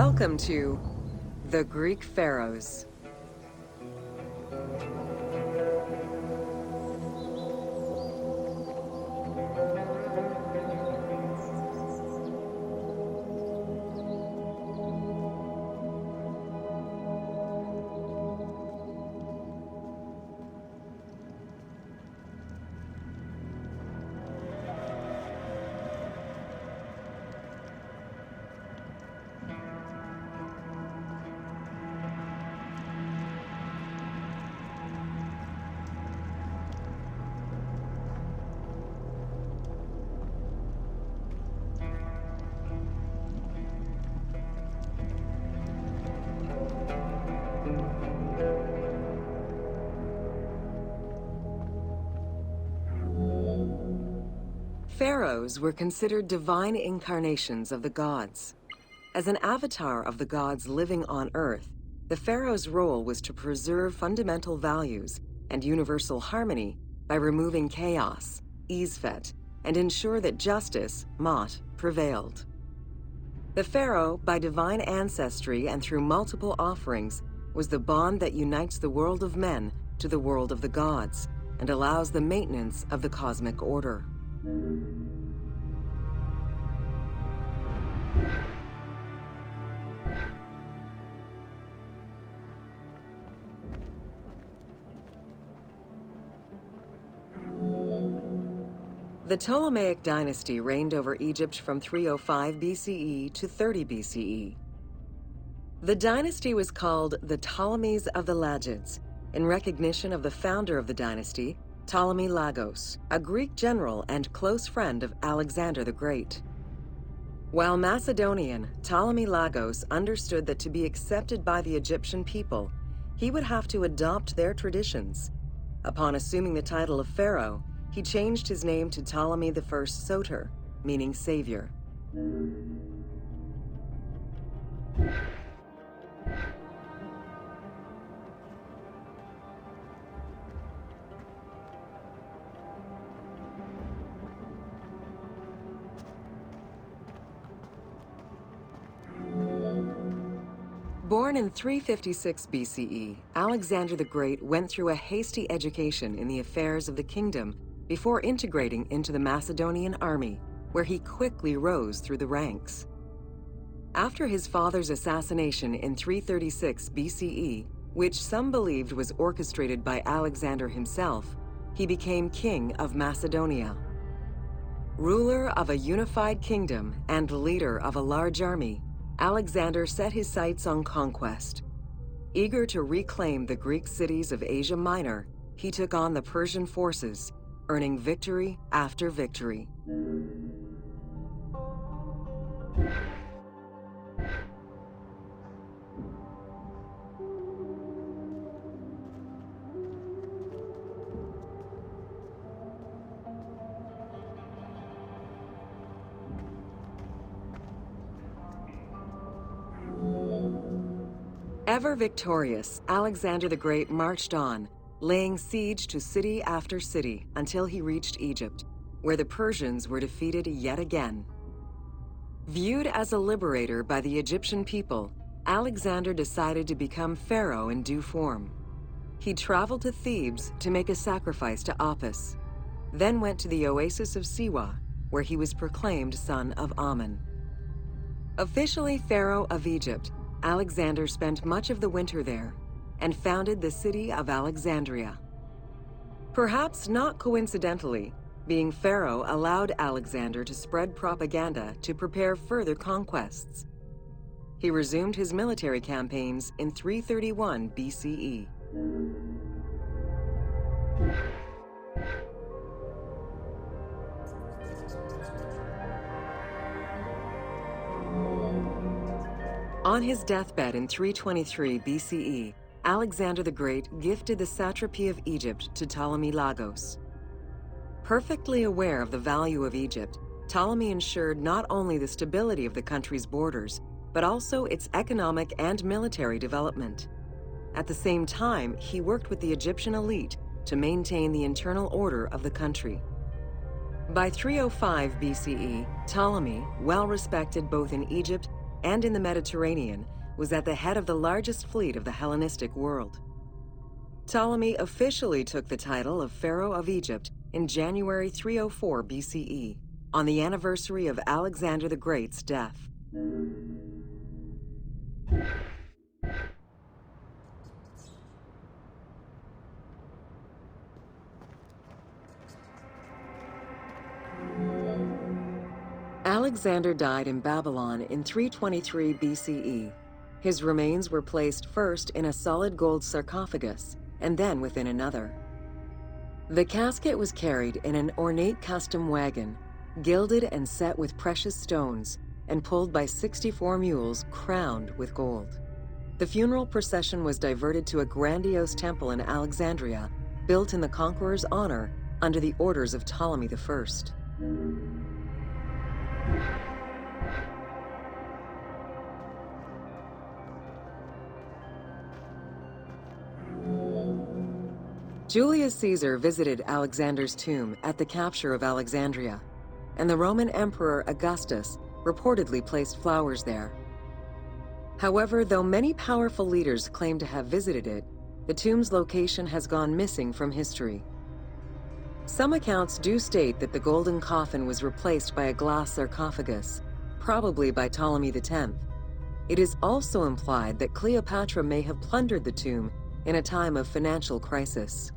Welcome to the Greek Pharaohs. Pharaohs were considered divine incarnations of the gods. As an avatar of the gods living on Earth, the pharaoh's role was to preserve fundamental values and universal harmony by removing chaos, Izfet, and ensure that justice, Mot, prevailed. The pharaoh, by divine ancestry and through multiple offerings, was the bond that unites the world of men to the world of the gods and allows the maintenance of the cosmic order. The Ptolemaic dynasty reigned over Egypt from 305 BCE to 30 BCE. The dynasty was called the Ptolemies of the Lagids, in recognition of the founder of the dynasty, Ptolemy Lagos, a Greek general and close friend of Alexander the Great. While Macedonian, Ptolemy Lagos understood that to be accepted by the Egyptian people, he would have to adopt their traditions. Upon assuming the title of pharaoh, he changed his name to Ptolemy I Soter, meaning savior. Born in 356 BCE, Alexander the Great went through a hasty education in the affairs of the kingdom before integrating into the Macedonian army, where he quickly rose through the ranks. After his father's assassination in 336 BCE, which some believed was orchestrated by Alexander himself, he became king of Macedonia. Ruler of a unified kingdom and leader of a large army, Alexander set his sights on conquest. Eager to reclaim the Greek cities of Asia Minor, he took on the Persian forces, earning victory after victory. Ever victorious, Alexander the Great marched on, laying siege to city after city until he reached Egypt, where the Persians were defeated yet again. Viewed as a liberator by the Egyptian people, Alexander decided to become pharaoh in due form. He traveled to Thebes to make a sacrifice to Apis, then went to the oasis of Siwa, where he was proclaimed son of Amun. Officially pharaoh of Egypt, Alexander spent much of the winter there and founded the city of Alexandria. Perhaps not coincidentally, being pharaoh allowed Alexander to spread propaganda to prepare further conquests. He resumed his military campaigns in 331 BCE. On his deathbed in 323 BCE, Alexander the Great gifted the satrapy of Egypt to Ptolemy Lagos. Perfectly aware of the value of Egypt, Ptolemy ensured not only the stability of the country's borders, but also its economic and military development. At the same time, he worked with the Egyptian elite to maintain the internal order of the country. By 305 BCE, Ptolemy, well respected both in Egypt and in the Mediterranean, was at the head of the largest fleet of the Hellenistic world. Ptolemy officially took the title of Pharaoh of Egypt in January 304 BCE, on the anniversary of Alexander the Great's death. Alexander died in Babylon in 323 BCE. His remains were placed first in a solid gold sarcophagus, and then within another. The casket was carried in an ornate custom wagon, gilded and set with precious stones, and pulled by 64 mules crowned with gold. The funeral procession was diverted to a grandiose temple in Alexandria, built in the conqueror's honor under the orders of Ptolemy I. Julius Caesar visited Alexander's tomb at the capture of Alexandria, and the Roman Emperor Augustus reportedly placed flowers there. However, though many powerful leaders claim to have visited it, the tomb's location has gone missing from history. Some accounts do state that the golden coffin was replaced by a glass sarcophagus, probably by Ptolemy X. It is also implied that Cleopatra may have plundered the tomb in a time of financial crisis.